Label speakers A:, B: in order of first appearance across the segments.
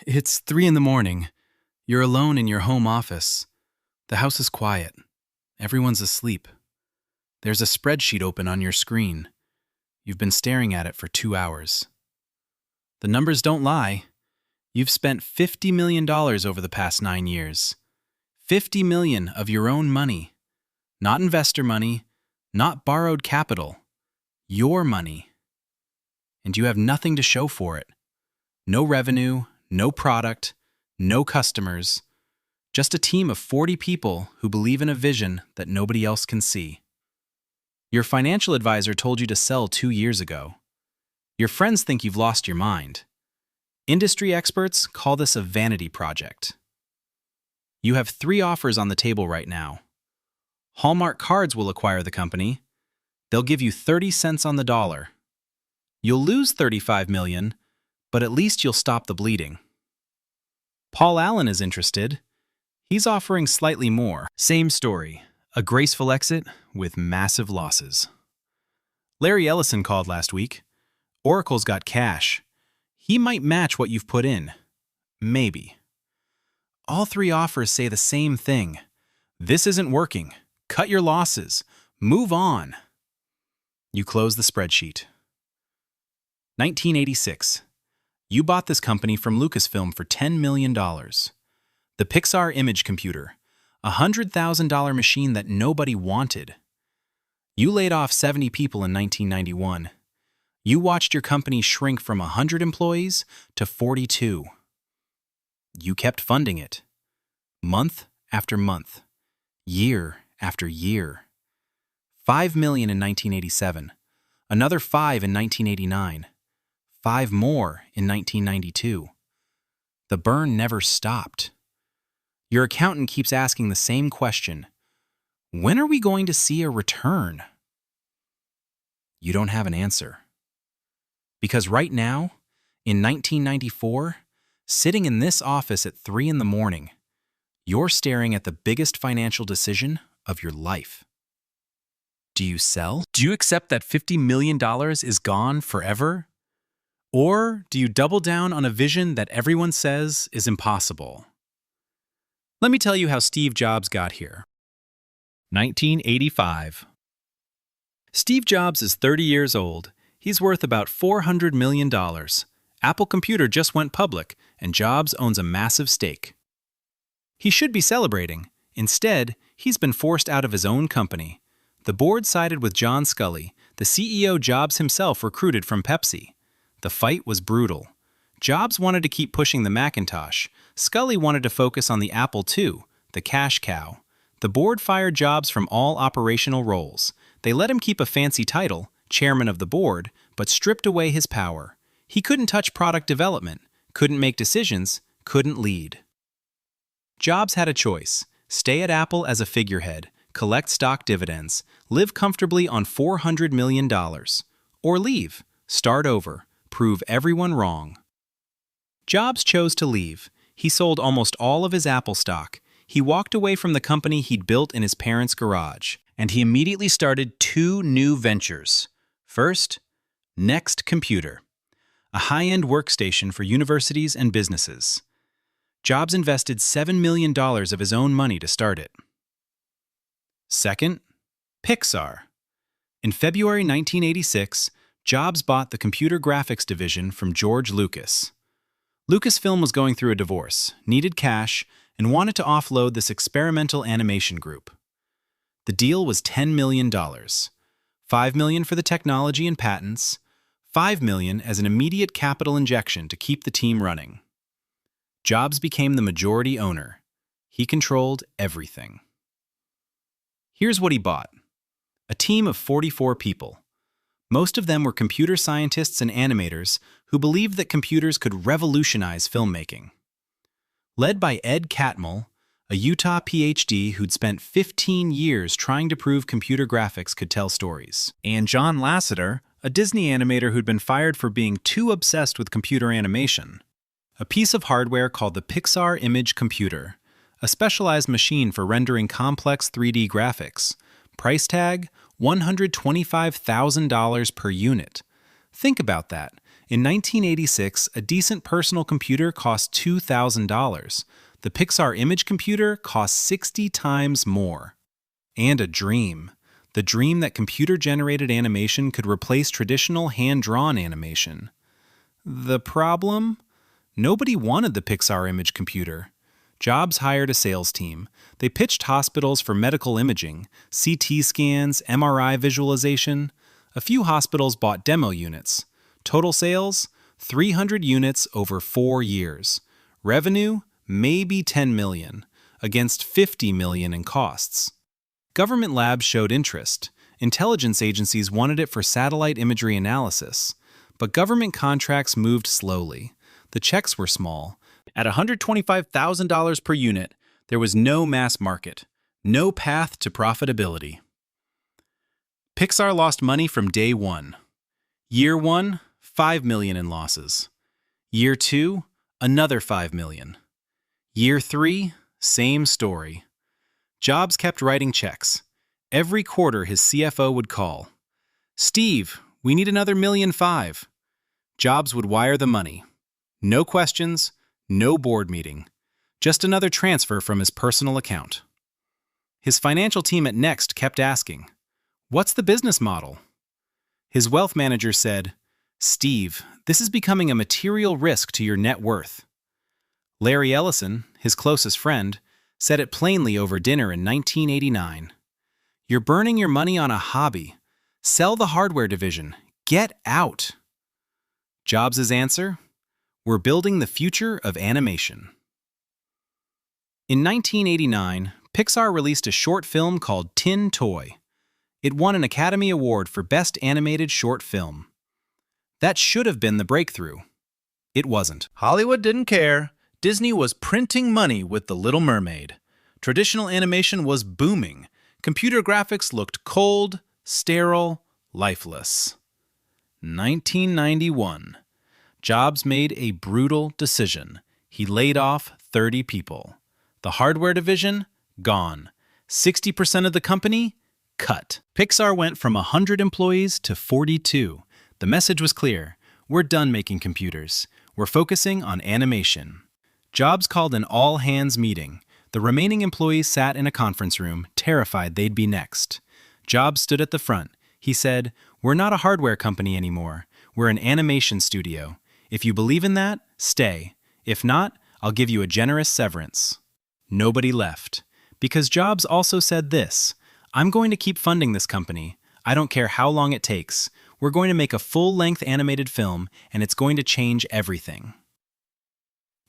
A: It's 3 in the morning. You're alone in your home office. The house is quiet. Everyone's asleep. There's a spreadsheet open on your screen. You've been staring at it for 2 hours. The numbers don't lie. You've spent $50 million over the past 9 years. $50 million of your own money. Not investor money, not borrowed capital. Your money. And you have nothing to show for it. No revenue, no product, no customers. Just a team of 40 people who believe in a vision that nobody else can see. Your financial advisor told you to sell 2 years ago. Your friends think you've lost your mind. Industry experts call this a vanity project. You have 3 offers on the table right now. Hallmark Cards will acquire the company. They'll give you 30 cents on the dollar. You'll lose $35 million, but at least you'll stop the bleeding. Paul Allen is interested. He's offering slightly more. Same story, a graceful exit with massive losses. Larry Ellison called last week. Oracle's got cash. He might match what you've put in. Maybe. All 3 offers say the same thing. This isn't working. Cut your losses. Move on. You close the spreadsheet. 1986. You bought this company from Lucasfilm for $10 million. The Pixar image computer, a $100,000 machine that nobody wanted. You laid off 70 people in 1991. You watched your company shrink from 100 employees to 42. You kept funding it. Month after month. Year after year. $5 million in 1987. Another $5 in 1989. 5 more in 1992. The burn never stopped. Your accountant keeps asking the same question. When are we going to see a return? You don't have an answer. Because right now, in 1994, sitting in this office at 3 in the morning, you're staring at the biggest financial decision of your life. Do you sell? Do you accept that $50 million is gone forever? Or do you double down on a vision that everyone says is impossible? Let me tell you how Steve Jobs got here. 1985. Steve Jobs is 30 years old. He's worth about $400 million. Apple Computer just went public, and Jobs owns a massive stake. He should be celebrating. Instead, he's been forced out of his own company. The board sided with John Scully, the CEO Jobs himself recruited from Pepsi. The fight was brutal. Jobs wanted to keep pushing the Macintosh. Scully wanted to focus on the Apple II, the cash cow. The board fired Jobs from all operational roles. They let him keep a fancy title, chairman of the board, but stripped away his power. He couldn't touch product development, couldn't make decisions, couldn't lead. Jobs had a choice: stay at Apple as a figurehead, collect stock dividends, live comfortably on $400 million, or leave, start over, prove everyone wrong. Jobs chose to leave. He sold almost all of his Apple stock. He walked away from the company he'd built in his parents' garage, and he immediately started 2 new ventures. First, Next Computer, a high-end workstation for universities and businesses. Jobs invested $7 million of his own money to start it. Second, Pixar. In February 1986, Jobs bought the computer graphics division from George Lucas. Lucasfilm was going through a divorce, needed cash, and wanted to offload this experimental animation group. The deal was $10 million. $5 million for the technology and patents, $5 million as an immediate capital injection to keep the team running. Jobs became the majority owner. He controlled everything. Here's what he bought: a team of 44 people. Most of them were computer scientists and animators who believed that computers could revolutionize filmmaking. Led by Ed Catmull, a Utah PhD who'd spent 15 years trying to prove computer graphics could tell stories, and John Lasseter, a Disney animator who'd been fired for being too obsessed with computer animation. A piece of hardware called the Pixar Image Computer, a specialized machine for rendering complex 3D graphics. Price tag, $125,000 per unit. Think about that. In 1986, a decent personal computer cost $2,000. The Pixar image computer cost 60 times more. And a dream. The dream that computer-generated animation could replace traditional hand-drawn animation. The problem? Nobody wanted the Pixar image computer. Jobs hired a sales team. They pitched hospitals for medical imaging, CT scans, MRI visualization. A few hospitals bought demo units. Total sales? 300 units over 4 years. Revenue? Maybe 10 million, against 50 million in costs. Government labs showed interest. Intelligence agencies wanted it for satellite imagery analysis. But government contracts moved slowly. The checks were small. At $125,000 per unit, there was no mass market, no path to profitability. Pixar lost money from day one. Year 1, 5 million in losses. Year 2, another 5 million. Year 3, same story. Jobs kept writing checks. Every quarter his CFO would call. "Steve, we need another $1.5 million." Jobs would wire the money. No questions, no board meeting. Just another transfer from his personal account. His financial team at Next kept asking, "What's the business model?" His wealth manager said, "Steve, this is becoming a material risk to your net worth." Larry Ellison, his closest friend, said it plainly over dinner in 1989. "You're burning your money on a hobby. Sell the hardware division. Get out." Jobs' answer? "We're building the future of animation." In 1989, Pixar released a short film called Tin Toy. It won an Academy Award for Best Animated Short Film. That should have been the breakthrough. It wasn't. Hollywood didn't care. Disney was printing money with The Little Mermaid. Traditional animation was booming. Computer graphics looked cold, sterile, lifeless. 1991. Jobs made a brutal decision. He laid off 30 people. The hardware division? Gone. 60% of the company? Cut. Pixar went from 100 employees to 42. The message was clear. We're done making computers. We're focusing on animation. Jobs called an all-hands meeting. The remaining employees sat in a conference room, terrified they'd be next. Jobs stood at the front. He said, "We're not a hardware company anymore. We're an animation studio. If you believe in that, stay. If not, I'll give you a generous severance." Nobody left. Because Jobs also said this, "I'm going to keep funding this company. I don't care how long it takes. We're going to make a full-length animated film, and it's going to change everything."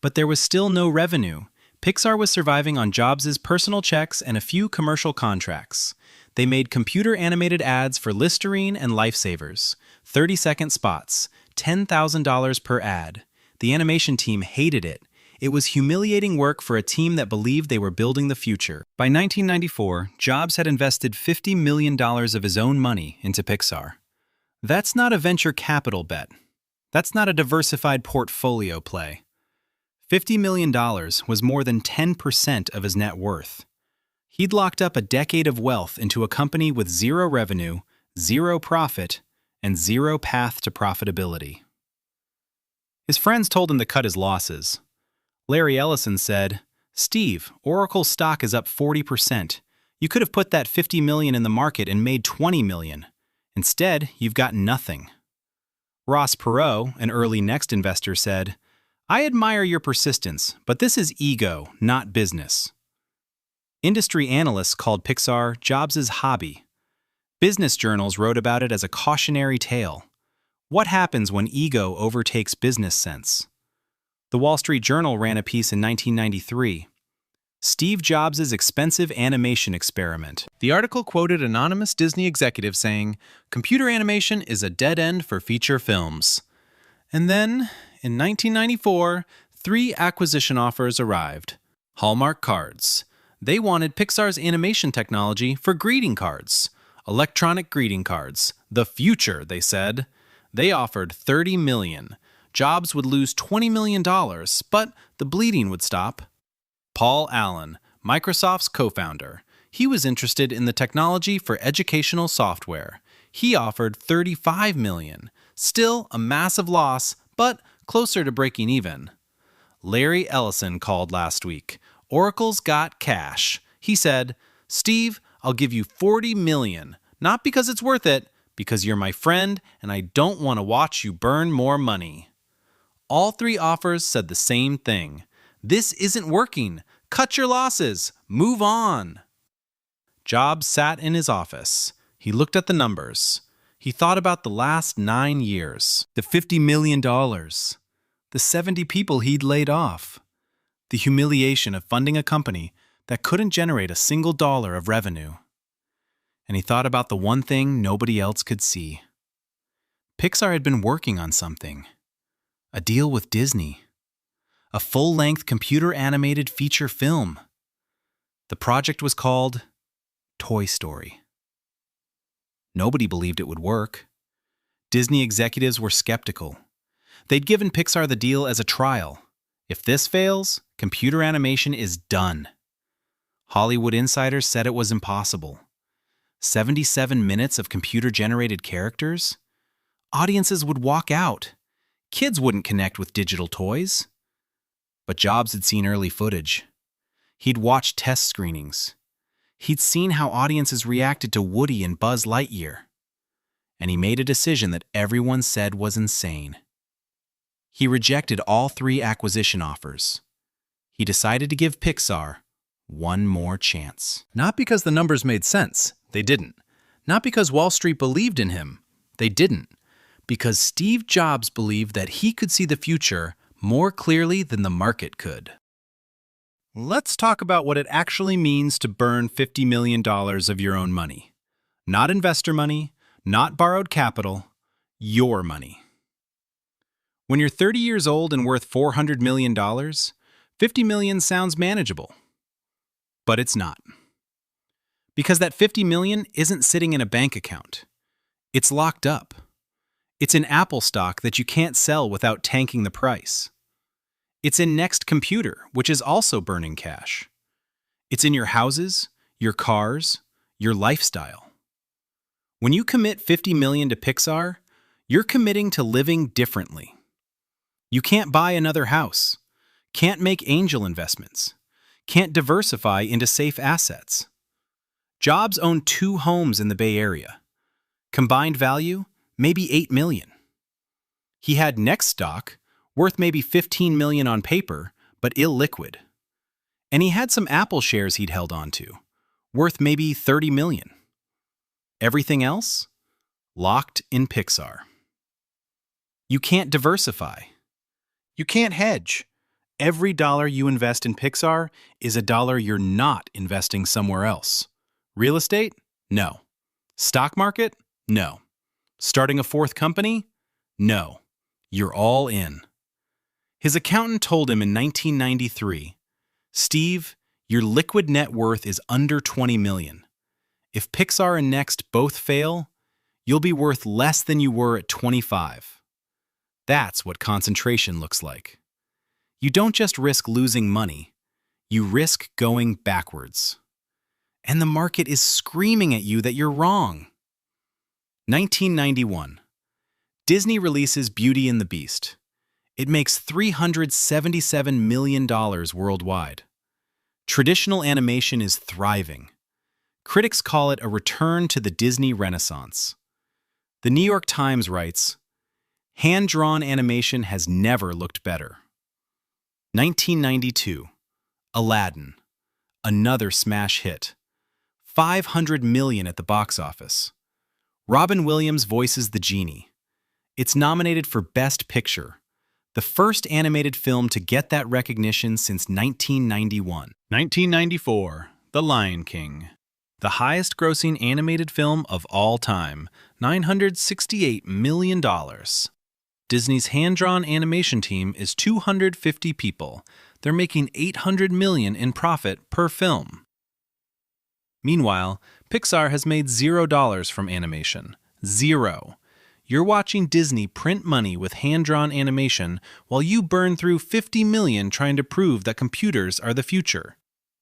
A: But there was still no revenue. Pixar was surviving on Jobs' personal checks and a few commercial contracts. They made computer-animated ads for Listerine and Lifesavers, 30-second spots, $10,000 per ad. The animation team hated it. It was humiliating work for a team that believed they were building the future. By 1994, Jobs had invested $50 million of his own money into Pixar. That's not a venture capital bet. That's not a diversified portfolio play. $50 million was more than 10% of his net worth. He'd locked up a decade of wealth into a company with zero revenue, zero profit, and zero path to profitability. His friends told him to cut his losses. Larry Ellison said, "Steve, Oracle's stock is up 40%. You could have put that $50 million in the market and made $20 million. Instead, you've got nothing." Ross Perot, an early Next investor, said, "I admire your persistence, but this is ego, not business." Industry analysts called Pixar Jobs' hobby. Business journals wrote about it as a cautionary tale. What happens when ego overtakes business sense? The Wall Street Journal ran a piece in 1993. Steve Jobs' expensive animation experiment. The article quoted anonymous Disney executives saying, "Computer animation is a dead end for feature films." And then, in 1994, 3 acquisition offers arrived. Hallmark Cards. They wanted Pixar's animation technology for greeting cards. Electronic greeting cards. The future, they said. They offered $30 million. Jobs would lose $20 million, but the bleeding would stop. Paul Allen, Microsoft's co-founder. He was interested in the technology for educational software. He offered $35 million. Still a massive loss, but closer to breaking even. Larry Ellison called last week. Oracle's got cash. He said, "Steve, I'll give you $40 million, not because it's worth it, because you're my friend and I don't want to watch you burn more money." All three offers said the same thing. This isn't working. Cut your losses. Move on. Jobs sat in his office. He looked at the numbers. He thought about the last 9 years, the $50 million, the 70 people he'd laid off, the humiliation of funding a company that couldn't generate a single dollar of revenue. And he thought about the one thing nobody else could see. Pixar had been working on something. A deal with Disney. A full-length computer-animated feature film. The project was called Toy Story. Nobody believed it would work. Disney executives were skeptical. They'd given Pixar the deal as a trial. If this fails, computer animation is done. Hollywood insiders said it was impossible. 77 minutes of computer-generated characters? Audiences would walk out. Kids wouldn't connect with digital toys. But Jobs had seen early footage. He'd watched test screenings. He'd seen how audiences reacted to Woody and Buzz Lightyear. And he made a decision that everyone said was insane. He rejected all 3 acquisition offers. He decided to give Pixar one more chance. Not because the numbers made sense. They didn't. Not because Wall Street believed in him. They didn't. Because Steve Jobs believed that he could see the future more clearly than the market could. Let's talk about what it actually means to burn $50 million of your own money. Not investor money, not borrowed capital, your money. When you're 30 years old and worth $400 million, $50 million sounds manageable. But it's not. Because that $50 million isn't sitting in a bank account. It's locked up. It's in Apple stock that you can't sell without tanking the price. It's in Next Computer, which is also burning cash. It's in your houses, your cars, your lifestyle. When you commit $50 million to Pixar, you're committing to living differently. You can't buy another house, can't make angel investments, can't diversify into safe assets. Jobs owned 2 homes in the Bay Area. Combined value, maybe $8 million. He had Next stock, worth maybe $15 million on paper, but illiquid. And he had some Apple shares he'd held onto, worth maybe $30 million. Everything else? Locked in Pixar. You can't diversify. You can't hedge. Every dollar you invest in Pixar is a dollar you're not investing somewhere else. Real estate? No. Stock market? No. Starting a 4th company? No. You're all in. His accountant told him in 1993, "Steve, your liquid net worth is under $20 million. If Pixar and Next both fail, you'll be worth less than you were at 25. That's what concentration looks like. You don't just risk losing money, you risk going backwards. And the market is screaming at you that you're wrong." 1991. Disney releases Beauty and the Beast. It makes $377 million worldwide. Traditional animation is thriving. Critics call it a return to the Disney Renaissance. The New York Times writes, "Hand-drawn animation has never looked better." 1992. Aladdin. Another smash hit. $500 million at the box office. Robin Williams voices the genie. It's nominated for Best Picture, the first animated film to get that recognition since 1991. 1994, The Lion King. The highest-grossing animated film of all time, $968 million. Disney's hand-drawn animation team is 250 people. They're making $800 million in profit per film. Meanwhile, Pixar has made $0 from animation. Zero. You're watching Disney print money with hand-drawn animation while you burn through $50 million trying to prove that computers are the future.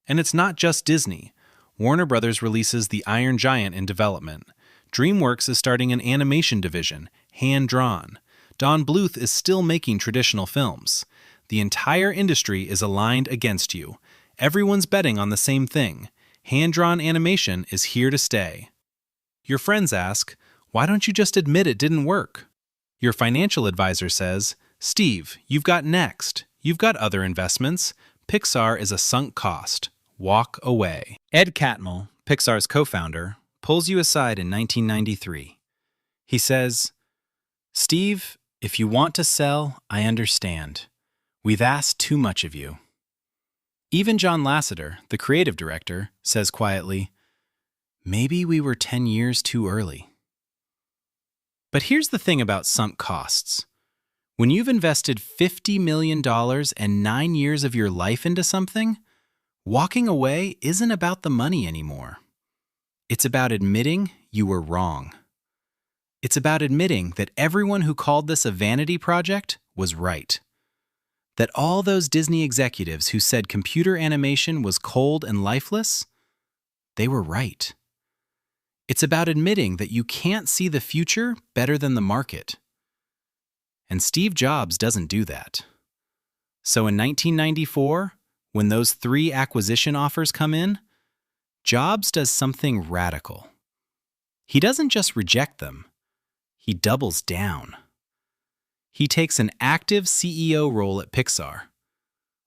A: And it's not just Disney. Warner Brothers releases The Iron Giant in development. DreamWorks is starting an animation division. hand-drawn. Don Bluth is still making traditional films. The entire industry is aligned against you. Everyone's betting on the same thing. Hand-drawn animation is here to stay. Your friends ask, why don't you just admit it didn't work? Your financial advisor says, Steve, you've got Next. You've got other investments. Pixar is a sunk cost. Walk away. Ed Catmull, Pixar's co-founder, pulls you aside in 1993. He says, Steve, if you want to sell, I understand. We've asked too much of you. Even John Lasseter, the creative director, says quietly, maybe we were 10 years too early. But here's the thing about sunk costs. When you've invested $50 million and 9 years of your life into something, walking away isn't about the money anymore. It's about admitting you were wrong. It's about admitting that everyone who called this a vanity project was right. That all those Disney executives who said computer animation was cold and lifeless, they were right. It's about admitting that you can't see the future better than the market. And Steve Jobs doesn't do that. So in 1994, when those 3 acquisition offers come in, Jobs does something radical. He doesn't just reject them, he doubles down. He takes an active CEO role at Pixar.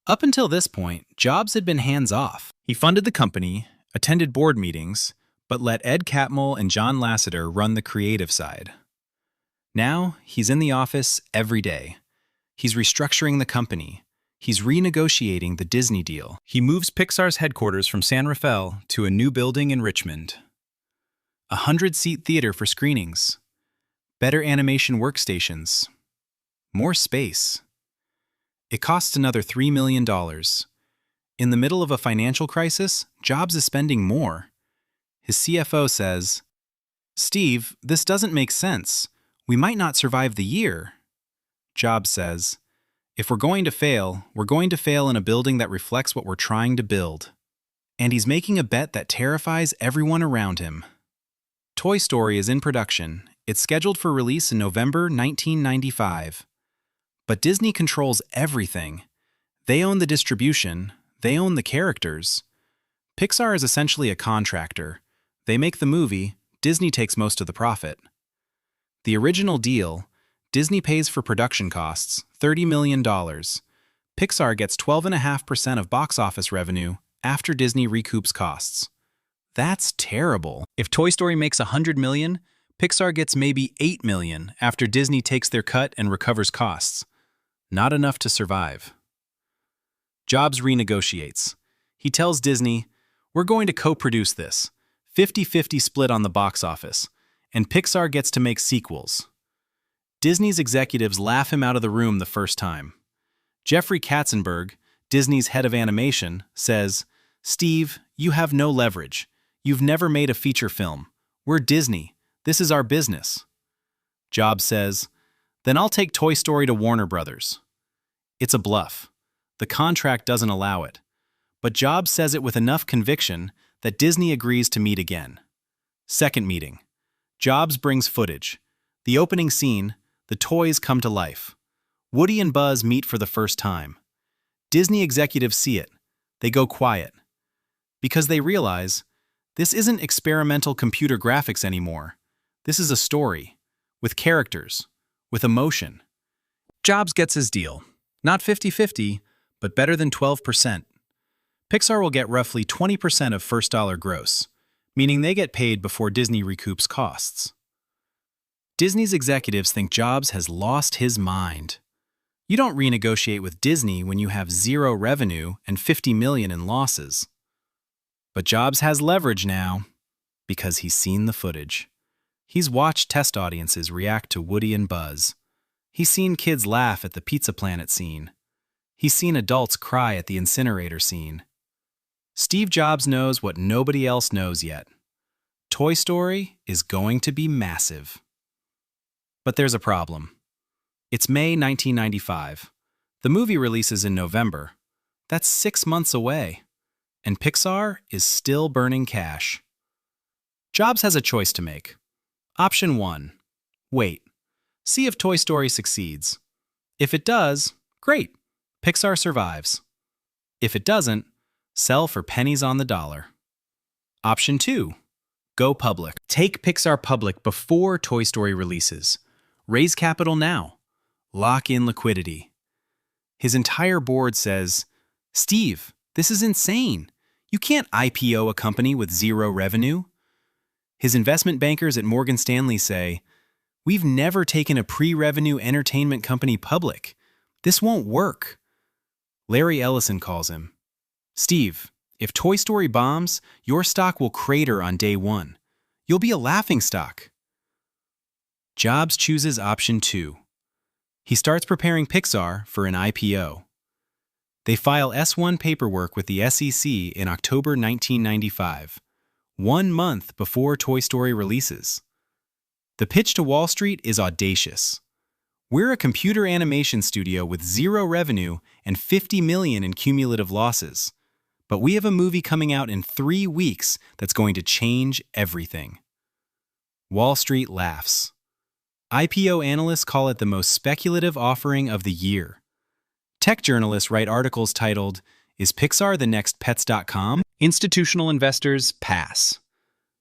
A: Up until this point, Jobs had been hands-off. He funded the company, attended board meetings, but let Ed Catmull and John Lasseter run the creative side. Now, he's in the office every day. He's restructuring the company. He's renegotiating the Disney deal. He moves Pixar's headquarters from San Rafael to a new building in Richmond. A 100-seat theater for screenings. Better animation workstations. More space. It costs another $3 million. In the middle of a financial crisis, Jobs is spending more. His CFO says, Steve, this doesn't make sense. We might not survive the year. Jobs says, if we're going to fail in a building that reflects what we're trying to build. And he's making a bet that terrifies everyone around him. Toy Story is in production. It's scheduled for release in November 1995. But Disney controls everything. They own the distribution. They own the characters. Pixar is essentially a contractor. They make the movie. Disney takes most of the profit. The original deal, Disney pays for production costs, $30 million. Pixar gets 12.5% of box office revenue after Disney recoups costs. That's terrible. If Toy Story makes $100 million, Pixar gets maybe $8 million after Disney takes their cut and recovers costs. Not enough to survive. Jobs renegotiates. He tells Disney, we're going to co-produce this, 50-50 split on the box office, and Pixar gets to make sequels. Disney's executives laugh him out of the room the first time. Jeffrey Katzenberg, Disney's head of animation, says, Steve, you have no leverage. You've never made a feature film. We're Disney. This is our business. Jobs says, then I'll take Toy Story to Warner Brothers. It's a bluff. The contract doesn't allow it. But Jobs says it with enough conviction that Disney agrees to meet again. Second meeting. Jobs brings footage. The opening scene, the toys come to life. Woody and Buzz meet for the first time. Disney executives see it. They go quiet. Because they realize, this isn't experimental computer graphics anymore. This is a story, with characters, with emotion. Jobs gets his deal. Not 50-50, but better than 12%. Pixar will get roughly 20% of first dollar gross, meaning they get paid before Disney recoups costs. Disney's executives think Jobs has lost his mind. You don't renegotiate with Disney when you have zero revenue and $50 million in losses. But Jobs has leverage now because he's seen the footage. He's watched test audiences react to Woody and Buzz. He's seen kids laugh at the Pizza Planet scene. He's seen adults cry at the incinerator scene. Steve Jobs knows what nobody else knows yet. Toy Story is going to be massive. But there's a problem. It's May 1995. The movie releases in November. That's 6 months away. And Pixar is still burning cash. Jobs has a choice to make. Option 1. Wait. See if Toy Story succeeds. If it does, great, Pixar survives. If it doesn't, sell for pennies on the dollar. Option 2. Go public. Take Pixar public before Toy Story releases. Raise capital now. Lock in liquidity. His entire board says, "Steve, this is insane. You can't IPO a company with zero revenue." His investment bankers at Morgan Stanley say, "We've never taken a pre-revenue entertainment company public. This won't work." Larry Ellison calls him, "Steve, if Toy Story bombs, your stock will crater on day one. You'll be a laughingstock." Jobs chooses option 2. He starts preparing Pixar for an IPO. They file S-1 paperwork with the SEC in October 1995, 1 month before Toy Story releases. The pitch to Wall Street is audacious. "We're a computer animation studio with zero revenue and $50 million in cumulative losses. But we have a movie coming out in 3 weeks that's going to change everything." Wall Street laughs. IPO analysts call it the most speculative offering of the year. Tech journalists write articles titled, "Is Pixar the next Pets.com?" Institutional investors pass.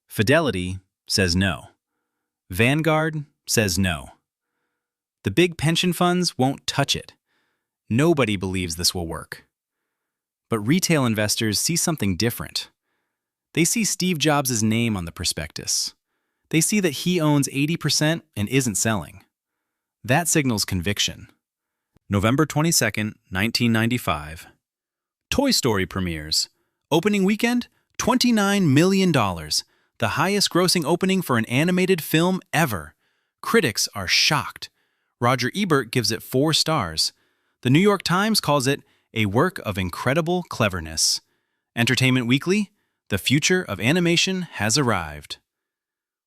A: Fidelity says no. Vanguard says no. The big pension funds won't touch it. Nobody believes this will work. But retail investors see something different. They see Steve Jobs' name on the prospectus. They see that he owns 80% and isn't selling. That signals conviction. November 22, 1995. Toy Story premieres. Opening weekend, $29 million, the highest grossing opening for an animated film ever. Critics are shocked. Roger Ebert gives it 4 stars. The New York Times calls it a work of incredible cleverness. Entertainment Weekly, the future of animation has arrived.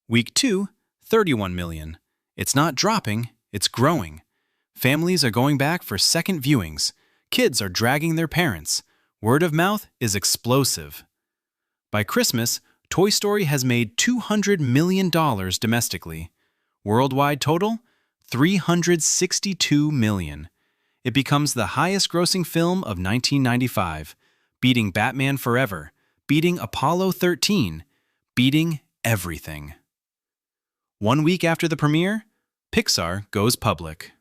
A: Week 2, $31 million. It's not dropping, it's growing. Families are going back for second viewings. Kids are dragging their parents. Word of mouth is explosive. By Christmas, Toy Story has made $200 million domestically. Worldwide total, $362 million. It becomes the highest-grossing film of 1995, beating Batman Forever, beating Apollo 13, beating everything. 1 week after the premiere, Pixar goes public.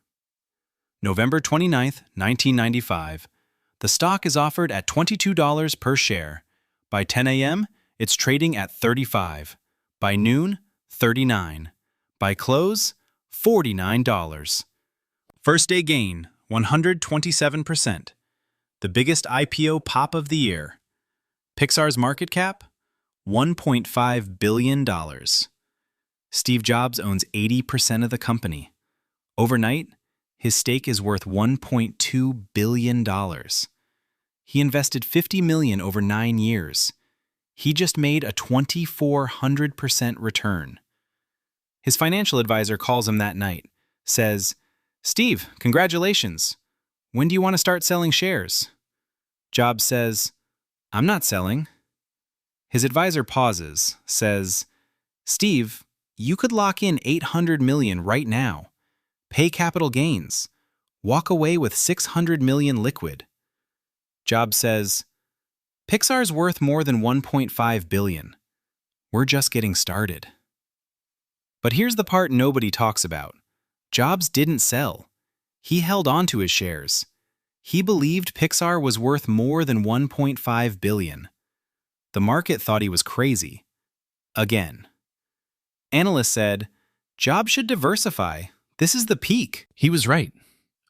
A: November 29, 1995. The stock is offered at $22 per share. By 10 a.m., it's trading at $35. By noon, $39. By close, $49. First day gain, 127%. The biggest IPO pop of the year. Pixar's market cap, $1.5 billion. Steve Jobs owns 80% of the company. Overnight, his stake is worth $1.2 billion. He invested $50 million over 9 years. He just made a 2,400% return. His financial advisor calls him that night, says, "Steve, congratulations. When do you want to start selling shares?" Jobs says, "I'm not selling." His advisor pauses, says, "Steve, you could lock in $800 million right now. Pay capital gains. Walk away with $600 million liquid." Jobs says, "Pixar's worth more than $1.5 billion. We're just getting started." But here's the part nobody talks about. Jobs didn't sell. He held on to his shares. He believed Pixar was worth more than $1.5 billion. The market thought he was crazy. Again. Analysts said, "Jobs should diversify. This is the peak." He was right.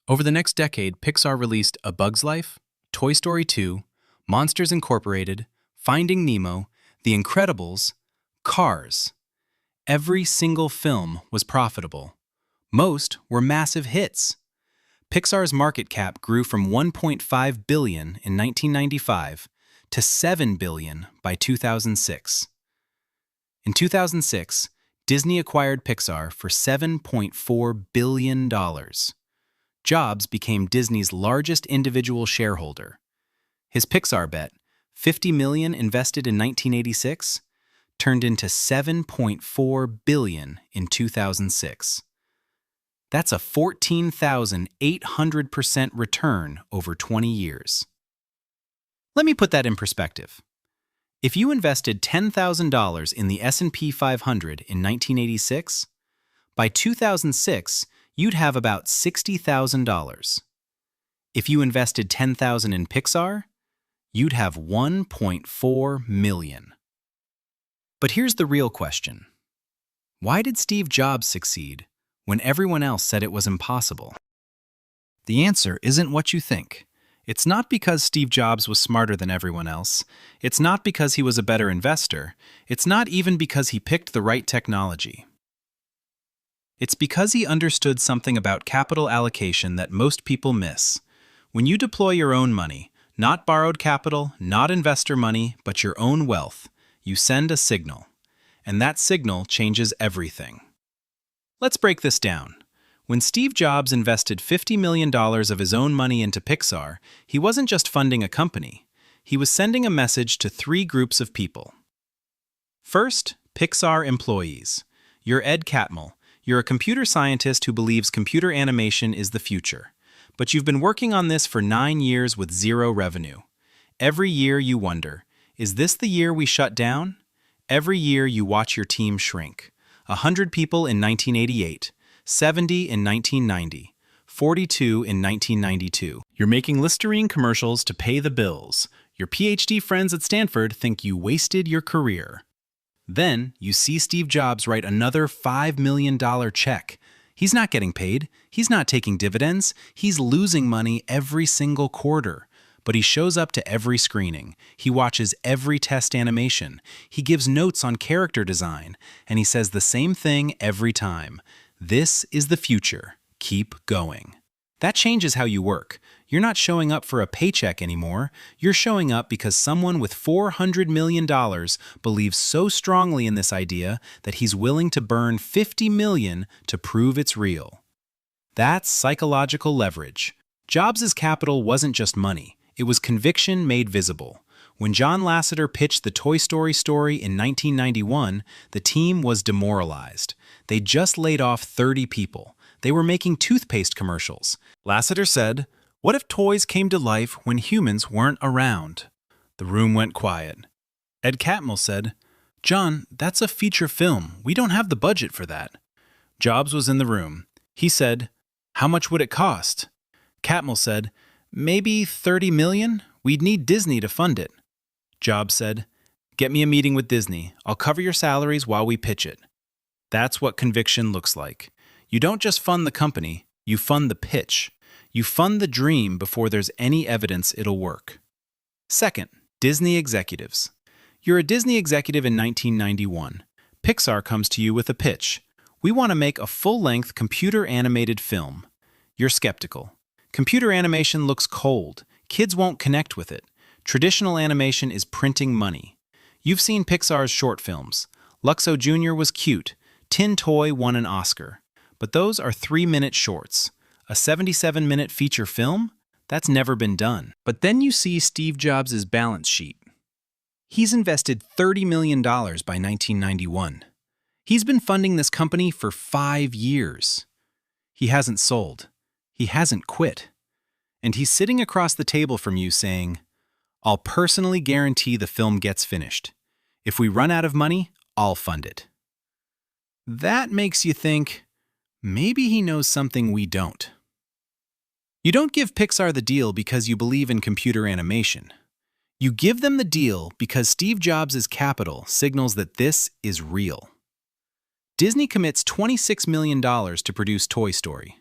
A: Over the next decade, Pixar released A Bug's Life, Toy Story 2, Monsters Incorporated, Finding Nemo, The Incredibles, Cars. Every single film was profitable. Most were massive hits. Pixar's market cap grew from $1.5 billion in 1995 to $7 billion by 2006. In 2006, Disney acquired Pixar for $7.4 billion. Jobs became Disney's largest individual shareholder. His Pixar bet, $50 million invested in 1986, turned into $7.4 billion in 2006. That's a 14,800% return over 20 years. Let me put that in perspective. If you invested $10,000 in the S&P 500 in 1986, by 2006, you'd have about $60,000. If you invested $10,000 in Pixar, you'd have $1.4 million. But here's the real question. Why did Steve Jobs succeed when everyone else said it was impossible? The answer isn't what you think. It's not because Steve Jobs was smarter than everyone else. It's not because he was a better investor. It's not even because he picked the right technology. It's because he understood something about capital allocation that most people miss. When you deploy your own money, not borrowed capital, not investor money, but your own wealth, you send a signal. And that signal changes everything. Let's break this down. When Steve Jobs invested $50 million of his own money into Pixar, he wasn't just funding a company. He was sending a message to three groups of people. First, Pixar employees. You're Ed Catmull. You're a computer scientist who believes computer animation is the future. But you've been working on this for 9 years with zero revenue. Every year you wonder, is this the year we shut down? Every year you watch your team shrink. 100 people in 1988. 70 in 1990, 42 in 1992. You're making Listerine commercials to pay the bills. Your PhD friends at Stanford think you wasted your career. Then you see Steve Jobs write another $5 million check. He's not getting paid. He's not taking dividends. He's losing money every single quarter. But he shows up to every screening. He watches every test animation. He gives notes on character design. And he says the same thing every time. This is the future. Keep going. That changes how you work. You're not showing up for a paycheck anymore. You're showing up because someone with $400 million believes so strongly in this idea that he's willing to burn $50 million to prove it's real. That's psychological leverage. Jobs' capital wasn't just money. It was conviction made visible. When John Lasseter pitched the Toy Story story in 1991, the team was demoralized. They just laid off 30 people. They were making toothpaste commercials. Lasseter said, "What if toys came to life when humans weren't around?" The room went quiet. Ed Catmull said, "John, that's a feature film. We don't have the budget for that." Jobs was in the room. He said, "How much would it cost?" Catmull said, "Maybe $30 million? We'd need Disney to fund it." Jobs said, "Get me a meeting with Disney. I'll cover your salaries while we pitch it." That's what conviction looks like. You don't just fund the company, you fund the pitch. You fund the dream before there's any evidence it'll work. Second, Disney executives. You're a Disney executive in 1991. Pixar comes to you with a pitch. We want to make a full-length computer-animated film. You're skeptical. Computer animation looks cold. Kids won't connect with it. Traditional animation is printing money. You've seen Pixar's short films. Luxo Jr. was cute. Tin Toy won an Oscar. But those are 3-minute shorts. A 77-minute feature film? That's never been done. But then you see Steve Jobs' balance sheet. He's invested $30 million by 1991. He's been funding this company for 5 years. He hasn't sold. He hasn't quit. And he's sitting across the table from you saying, "I'll personally guarantee the film gets finished. If we run out of money, I'll fund it." That makes you think, maybe he knows something we don't. You don't give Pixar the deal because you believe in computer animation. You give them the deal because Steve Jobs' capital signals that this is real. Disney commits $26 million to produce Toy Story.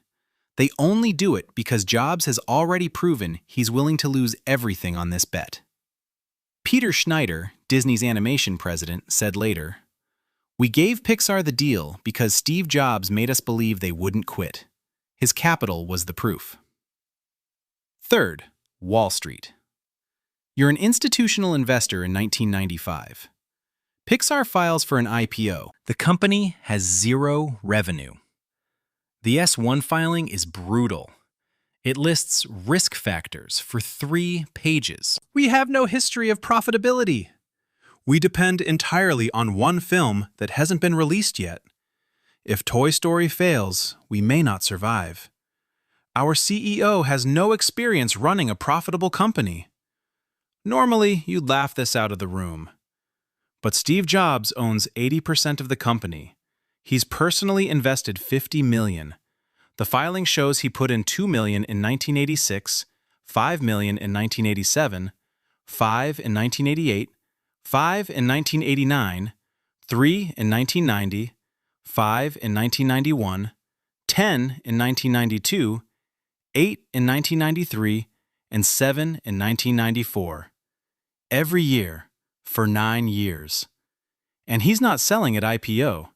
A: They only do it because Jobs has already proven he's willing to lose everything on this bet. Peter Schneider, Disney's animation president, said later, "We gave Pixar the deal because Steve Jobs made us believe they wouldn't quit. His capital was the proof." Third, Wall Street. You're an institutional investor in 1995. Pixar files for an IPO. The company has zero revenue. The S-1 filing is brutal. It lists risk factors for 3 pages. We have no history of profitability. We depend entirely on one film that hasn't been released yet. If Toy Story fails, we may not survive. Our CEO has no experience running a profitable company. Normally, you'd laugh this out of the room. But Steve Jobs owns 80% of the company. He's personally invested $50 million. The filing shows he put in $2 million in 1986, $5 million in 1987, $5 in 1988, $5 in 1989, $3 in 1990, $5 in 1991, $10 in 1992, $8 in 1993, and $7 in 1994. Every year, for 9 years. And he's not selling at IPO.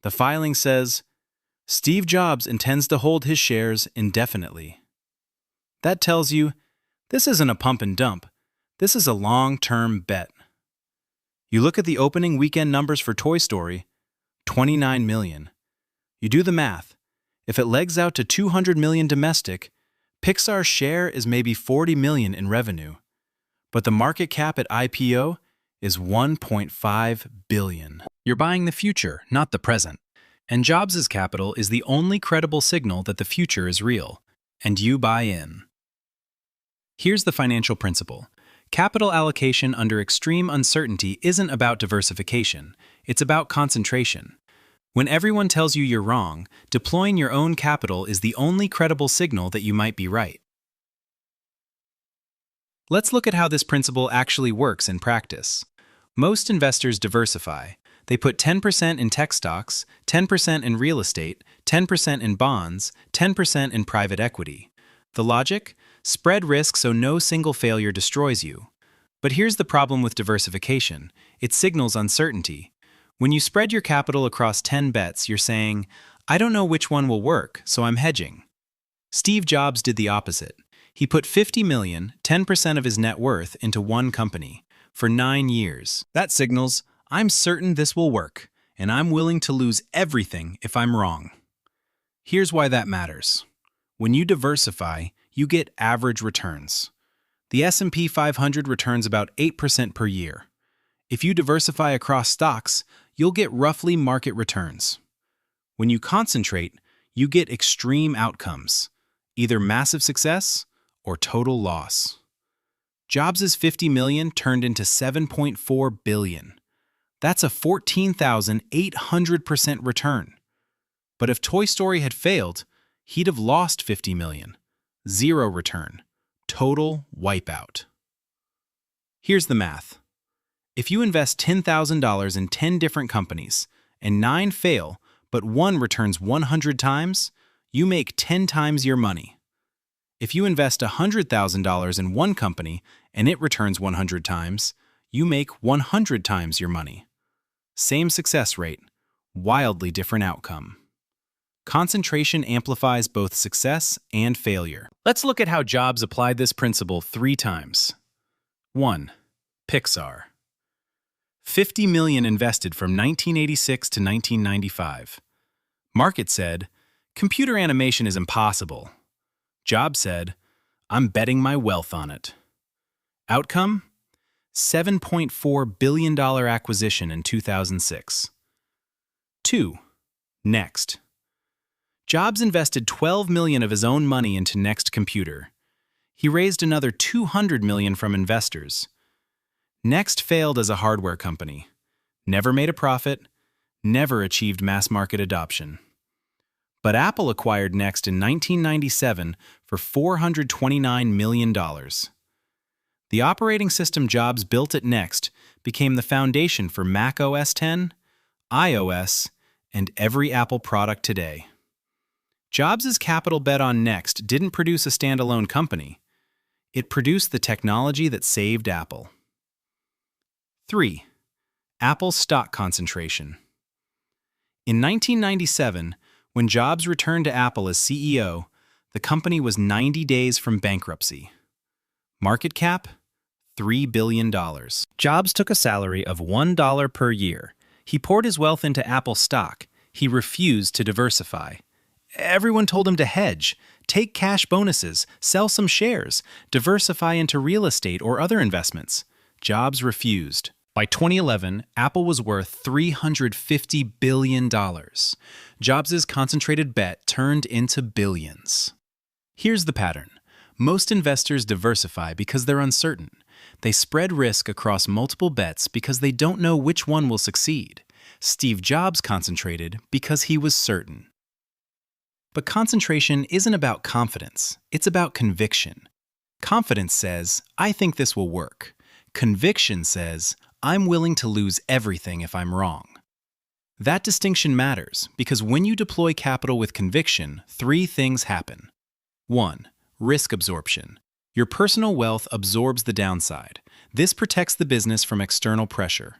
A: The filing says, Steve Jobs intends to hold his shares indefinitely. That tells you, this isn't a pump and dump. This is a long-term bet. You look at the opening weekend numbers for Toy Story, 29 million. You do the math. If it legs out to 200 million domestic, Pixar's share is maybe 40 million in revenue. But the market cap at IPO is 1.5 billion. You're buying the future, not the present. And Jobs' capital is the only credible signal that the future is real, and you buy in. Here's the financial principle. Capital allocation under extreme uncertainty isn't about diversification, it's about concentration. When everyone tells you you're wrong, deploying your own capital is the only credible signal that you might be right. Let's look at how this principle actually works in practice. Most investors diversify. They put 10% in tech stocks, 10% in real estate, 10% in bonds, 10% in private equity. The logic? Spread risk so no single failure destroys you. But here's the problem with diversification. It signals uncertainty. When you spread your capital across 10 bets, you're saying, I don't know which one will work, so I'm hedging. Steve Jobs did the opposite. He put $50 million, 10% of his net worth, into one company for 9 years. That signals, I'm certain this will work, and I'm willing to lose everything if I'm wrong. Here's why that matters. When you diversify, you get average returns. The S&P 500 returns about 8% per year. If you diversify across stocks, you'll get roughly market returns. When you concentrate, you get extreme outcomes, either massive success or total loss. Jobs' $50 million turned into $7.4 billion. That's a 14,800% return. But if Toy Story had failed, he'd have lost $50 million. Zero return. Total wipeout. Here's the math. If you invest $10,000 in 10 different companies, and 9 fail, but 1 returns 100 times, you make 10 times your money. If you invest $100,000 in one company, and it returns 100 times, you make 100 times your money. Same success rate, wildly different outcome. Concentration amplifies both success and failure. Let's look at how Jobs applied this principle 3 times. 1. Pixar. $50 million invested from 1986 to 1995. Market said, computer animation is impossible. Jobs said, I'm betting my wealth on it. Outcome? $7.4 billion acquisition in 2006. 2. Next. Jobs invested $12 million of his own money into Next Computer. He raised another $200 million from investors. Next failed as a hardware company, never made a profit, never achieved mass market adoption. But Apple acquired Next in 1997 for $429 million. The operating system Jobs built at Next became the foundation for Mac OS X, iOS, and every Apple product today. Jobs' capital bet on Next didn't produce a standalone company. It produced the technology that saved Apple. 3. Apple stock concentration. In 1997, when Jobs returned to Apple as CEO, the company was 90 days from bankruptcy. Market cap? $3 billion. Jobs took a salary of $1 per year. He poured his wealth into Apple stock. He refused to diversify. Everyone told him to hedge, take cash bonuses, sell some shares, diversify into real estate or other investments. Jobs refused. By 2011, Apple was worth $350 billion. Jobs' concentrated bet turned into billions. Here's the pattern. Most investors diversify because they're uncertain. They spread risk across multiple bets because they don't know which one will succeed. Steve Jobs concentrated because he was certain. But concentration isn't about confidence, it's about conviction. Confidence says, I think this will work. Conviction says, I'm willing to lose everything if I'm wrong. That distinction matters because when you deploy capital with conviction, three things happen. 1. Risk absorption. Your personal wealth absorbs the downside. This protects the business from external pressure.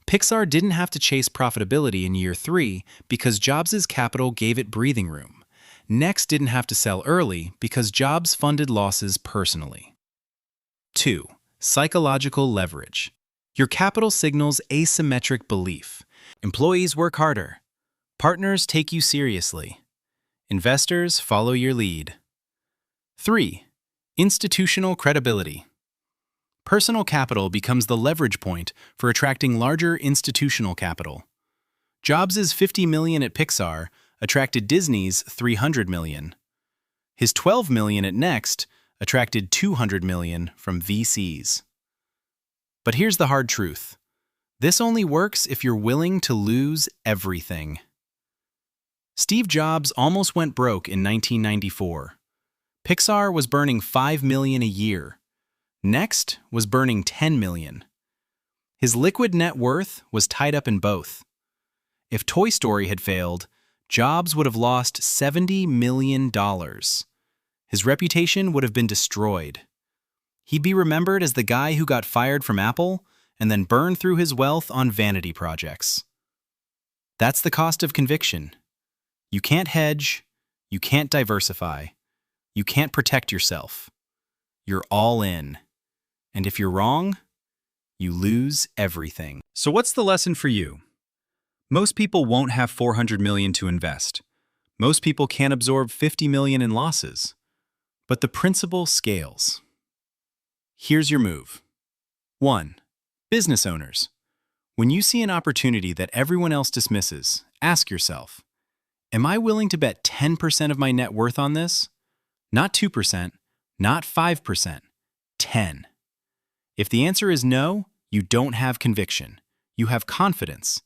A: Pixar didn't have to chase profitability in year 3 because Jobs' capital gave it breathing room. Next didn't have to sell early because Jobs funded losses personally. 2. Psychological leverage. Your capital signals asymmetric belief. Employees work harder. Partners take you seriously. Investors follow your lead. 3. Institutional credibility. Personal capital becomes the leverage point for attracting larger institutional capital. Jobs' $50 million at Pixar attracted Disney's $300 million. His $12 million at Next attracted $200 million from VCs. But here's the hard truth. This only works if you're willing to lose everything. Steve Jobs almost went broke in 1994. Pixar was burning $5 million a year. Next was burning $10 million. His liquid net worth was tied up in both. If Toy Story had failed, Jobs would have lost $70 million. His reputation would have been destroyed. He'd be remembered as the guy who got fired from Apple and then burned through his wealth on vanity projects. That's the cost of conviction. You can't hedge, you can't diversify, you can't protect yourself. You're all in. And if you're wrong, you lose everything. So what's the lesson for you? Most people won't have $400 million to invest. Most people can't absorb $50 million in losses. But the principle scales. Here's your move. 1. Business owners. When you see an opportunity that everyone else dismisses, ask yourself, am I willing to bet 10% of my net worth on this? Not 2%, not 5%, 10. If the answer is no, you don't have conviction. You have confidence.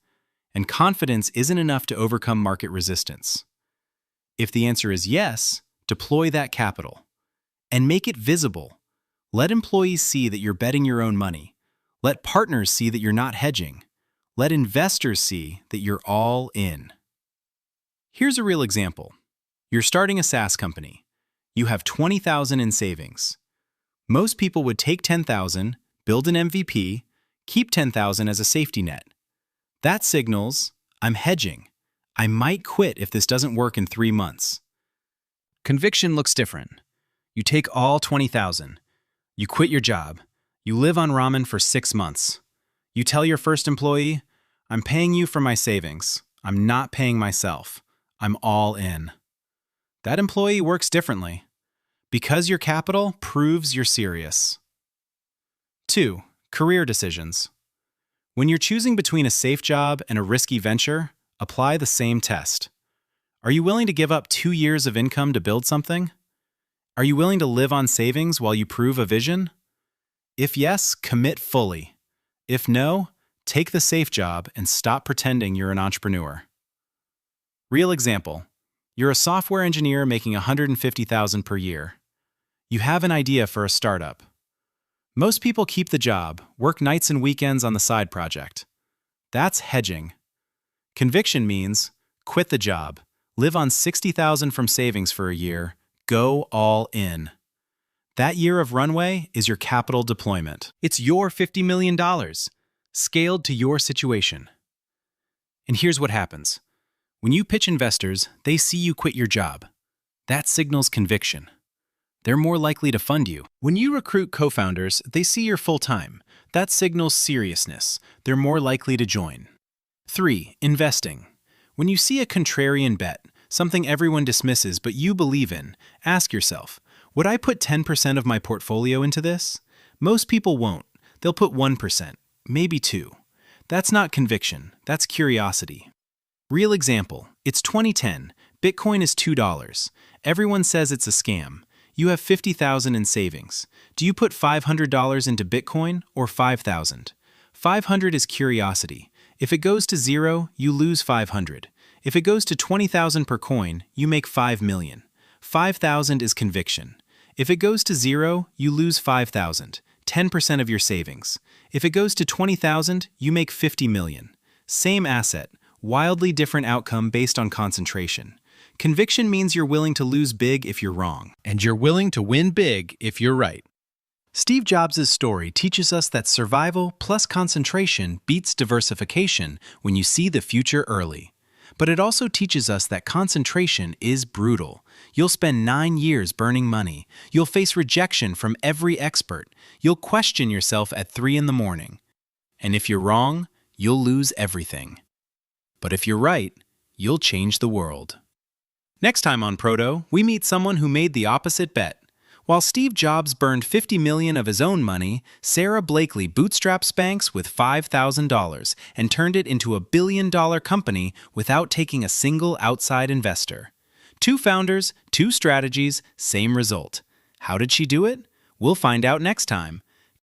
A: And confidence isn't enough to overcome market resistance. If the answer is yes, deploy that capital. And make it visible. Let employees see that you're betting your own money. Let partners see that you're not hedging. Let investors see that you're all in. Here's a real example. You're starting a SaaS company. You have $20,000 in savings. Most people would take $10,000, build an MVP, keep $10,000 as a safety net. That signals, I'm hedging. I might quit if this doesn't work in 3 months. Conviction looks different. You take all $20,000. You quit your job. You live on ramen for 6 months. You tell your first employee, I'm paying you for my savings. I'm not paying myself. I'm all in. That employee works differently. Because your capital proves you're serious. 2. Career decisions. When you're choosing between a safe job and a risky venture, apply the same test. Are you willing to give up 2 years of income to build something? Are you willing to live on savings while you prove a vision? If yes, commit fully. If no, take the safe job and stop pretending you're an entrepreneur. Real example. You're a software engineer making $150,000 per year. You have an idea for a startup. Most people keep the job, work nights and weekends on the side project. That's hedging. Conviction means quit the job, live on $60,000 from savings for a year, go all in. That year of runway is your capital deployment. It's your $50 million, scaled to your situation. And here's what happens. When you pitch investors, they see you quit your job. That signals conviction. They're more likely to fund you. When you recruit co-founders, they see you're full-time. That signals seriousness. They're more likely to join. 3. Investing. When you see a contrarian bet, something everyone dismisses but you believe in, ask yourself, would I put 10% of my portfolio into this? Most people won't. They'll put 1%. maybe 2. That's not conviction, that's curiosity. Real example, it's 2010, Bitcoin is $2. Everyone says it's a scam. You have $50,000 in savings. Do you put $500 into Bitcoin or $5,000? $500 is curiosity. If it goes to 0, you lose $500. If it goes to 20,000 per coin, you make $5 million. 5,000 is conviction. If it goes to 0, you lose 5,000, 10% of your savings. If it goes to 20,000, you make 50 million. Same asset, wildly different outcome based on concentration. Conviction means you're willing to lose big if you're wrong, and you're willing to win big if you're right. Steve Jobs' story teaches us that survival plus concentration beats diversification when you see the future early. But it also teaches us that concentration is brutal. You'll spend 9 years burning money. You'll face rejection from every expert. You'll question yourself at 3 in the morning. And if you're wrong, you'll lose everything. But if you're right, you'll change the world. Next time on Proto, we meet someone who made the opposite bet. While Steve Jobs burned $50 million of his own money, Sarah Blakely bootstrapped Spanx with $5,000 and turned it into a billion-dollar company without taking a single outside investor. 2 founders, 2 strategies, same result. How did she do it? We'll find out next time.